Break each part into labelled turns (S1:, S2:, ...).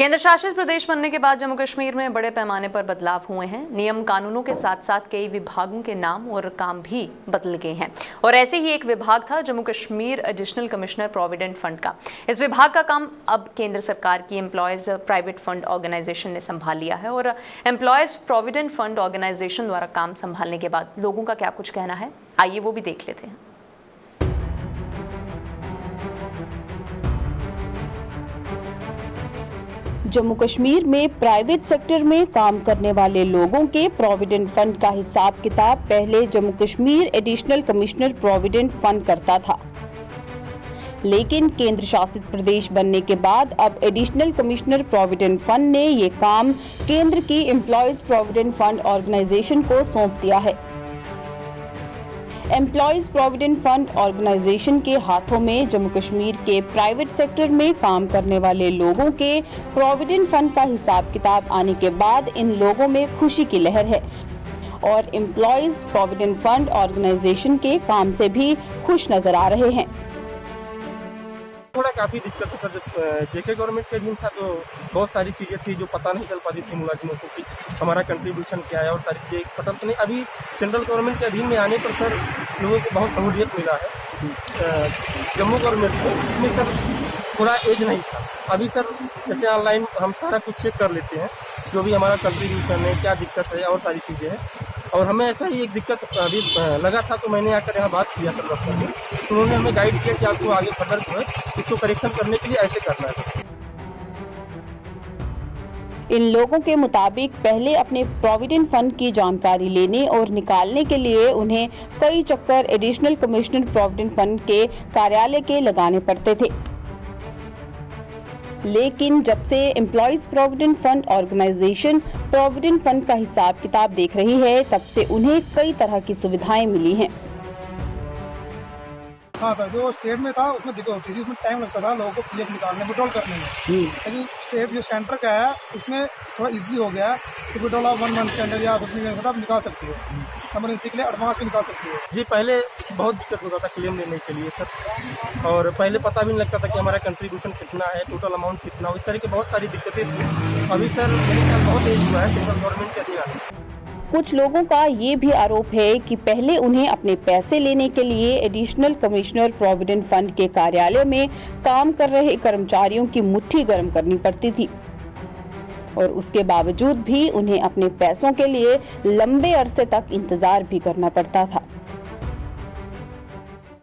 S1: केंद्र शासित प्रदेश बनने के बाद जम्मू कश्मीर में बड़े पैमाने पर बदलाव हुए हैं। नियम कानूनों के साथ साथ कई विभागों के नाम और काम भी बदल गए हैं और ऐसे ही एक विभाग था Jammu Kashmir additional commissioner provident fund का। इस विभाग का काम अब केंद्र सरकार की एम्प्लॉयज प्राइवेट फंड ऑर्गेनाइजेशन ने संभाल लिया है और एम्प्लॉयज प्रोविडेंट फंड ऑर्गेनाइजेशन द्वारा काम संभालने के बाद लोगों का क्या कुछ कहना है, आइए वो भी देख लेते हैं।
S2: जम्मू कश्मीर में प्राइवेट सेक्टर में काम करने वाले लोगों के प्रोविडेंट फंड का हिसाब किताब पहले Jammu Kashmir additional commissioner provident fund करता था, लेकिन केंद्र शासित प्रदेश बनने के बाद अब एडिशनल कमिश्नर प्रोविडेंट फंड ने ये काम केंद्र की एम्प्लॉयज प्रोविडेंट फंड ऑर्गेनाइजेशन को सौंप दिया है। एम्प्लॉयज प्रोविडेंट फंड ऑर्गेनाइजेशन के हाथों में जम्मू कश्मीर के प्राइवेट सेक्टर में काम करने वाले लोगों के प्रोविडेंट फंड का हिसाब किताब आने के बाद इन लोगों में खुशी की लहर है और एम्प्लॉयज प्रोविडेंट फंड ऑर्गेनाइजेशन के काम से भी खुश नजर आ रहे हैं।
S3: थोड़ा काफ़ी दिक्कत है सर। जब जेके गवर्नमेंट के अधीन था तो बहुत सारी चीज़ें थी जो पता नहीं चल पाती थी मुलाजिमों को कि हमारा कंट्रीब्यूशन क्या है और सारी चीज़ें पता तो नहीं। अभी सेंट्रल गवर्नमेंट के अधीन में आने पर सर लोगों को बहुत सहूलियत मिला है। जम्मू गवर्नमेंट को इसमें सर थोड़ा एज नहीं था। अभी सर जैसे ऑनलाइन हम सारा कुछ चेक कर लेते हैं, जो भी हमारा कंट्रीब्यूशन है, क्या दिक्कत है और सारी चीज़ें हैं। और हमें ऐसा ही एक दिक्कत अभी लगा था तो मैंने आकर यहाँ बात किया सर डॉक्टर से, तो उन्होंने हमें गाइड किया कि आपको आगे फर्दर जो है इसको करेक्शन करने के लिए ऐसे करना है।
S2: इन लोगों के मुताबिक पहले अपने प्रोविडेंट फंड की जानकारी लेने और निकालने के लिए उन्हें कई चक्कर एडिशनल कमिश्नर प्रोविडेंट फंड के कार्यालय के लगाने पड़ते थे, लेकिन जब से employees provident fund organization provident fund का हिसाब किताब देख रही है, तब से उन्हें कई तरह की सुविधाएं मिली हैं।
S4: हाँ सर, जो स्टेट में था उसमें दिक्कत होती थी, उसमें टाइम लगता था लोगों को पीएफ निकालने, विड्रॉल करने में। लेकिन स्टेट जो सेंटर का है उसमें थोड़ा इजीली हो गया कि विड्रॉल आप 1 मंथ के अंदर या 15 दिन के आप निकाल सकती हो। इमरजेंसी के लिए एडवांस भी निकाल सकती हो। जी पहले बहुत दिक्कत होता था क्लेम लेने के लिए सर, और पहले पता भी नहीं लगता था कि हमारा कंट्रीब्यूशन कितना है, टोटल अमाउंट कितना हो, इस तरह की बहुत सारी दिक्कतें थी। अभी सर मेरे ख्याल बहुत एज हुआ है सेंट्रल गवर्नमेंट के अधीन आने।
S2: कुछ लोगों का ये भी आरोप है कि पहले उन्हें अपने पैसे लेने के लिए एडिशनल कमिश्नर प्रोविडेंट फंड के कार्यालय में काम कर रहे कर्मचारियों की मुट्ठी गर्म करनी पड़ती थी और उसके बावजूद भी उन्हें अपने पैसों के लिए लंबे अरसे तक इंतजार भी करना पड़ता था।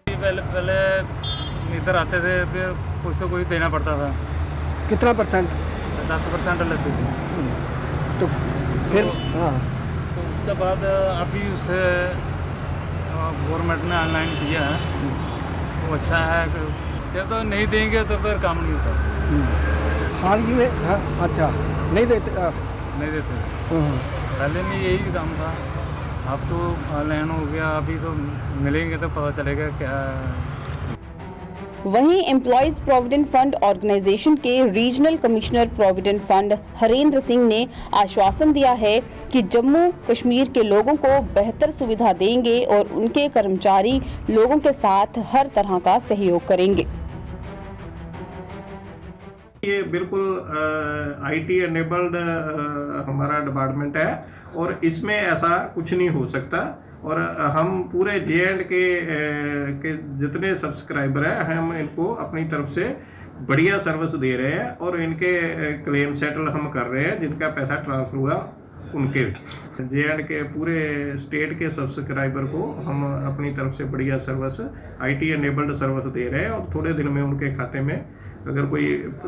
S5: पहले इधर आते थे, फिर कुछ तो कुछ देना पड़ता था।
S6: कितना परसेंट?
S5: 10% लगती थी।
S6: तो फिर हाँ,
S5: तो उसके बाद अभी उसे गवर्नमेंट ने ऑनलाइन किया है, वो अच्छा है। क्या तो नहीं देंगे तो फिर काम नहीं होता।
S6: हाल ही में हाँ, अच्छा नहीं देते
S5: नहीं देते। पहले में यही काम था, अब तो ऑनलाइन हो गया। अभी तो मिलेंगे तो पता चलेगा क्या।
S2: वहीं एम्प्लॉयज प्रोविडेंट फंड ऑर्गेनाइजेशन के regional commissioner provident fund Harendra Singh ने आश्वासन दिया है कि जम्मू कश्मीर के लोगों को बेहतर सुविधा देंगे और उनके कर्मचारी लोगों के साथ हर तरह का सहयोग करेंगे।
S7: ये बिल्कुल आईटी एनेबल्ड हमारा डिपार्टमेंट है और इसमें ऐसा कुछ नहीं हो सकता। और हम पूरे जे.एंड के जितने सब्सक्राइबर हैं, हम इनको अपनी तरफ से बढ़िया सर्विस दे रहे हैं और इनके क्लेम सेटल हम कर रहे हैं। जिनका पैसा ट्रांसफर हुआ उनके जे.एंड के पूरे स्टेट के सब्सक्राइबर को हम अपनी तरफ से बढ़िया सर्विस, आईटी एनेबल्ड सर्विस दे रहे हैं। और थोड़े दिन में उनके खाते में अगर कोई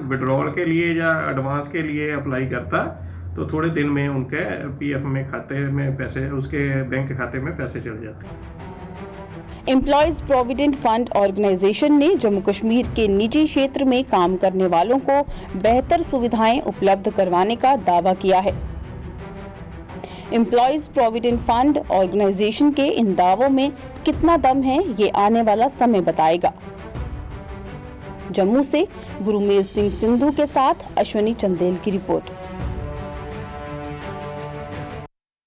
S7: विड्रॉल के लिए या एडवांस के लिए अप्लाई करता तो थोड़े दिन में उनके पीएफ में खाते में पैसे, उसके बैंक खाते में पैसे चले जाते।
S2: एम्प्लॉयज प्रोविडेंट फंड ऑर्गेनाइजेशन ने जम्मू कश्मीर के निजी क्षेत्र में काम करने वालों को बेहतर सुविधाएं उपलब्ध करवाने का दावा किया है। एम्प्लॉयज प्रोविडेंट फंड ऑर्गेनाइजेशन के इन दावों में कितना दम है, ये आने वाला समय बताएगा। जम्मू से गुरुमेल सिंह सिंधु के साथ अश्विनी चंदेल की रिपोर्ट।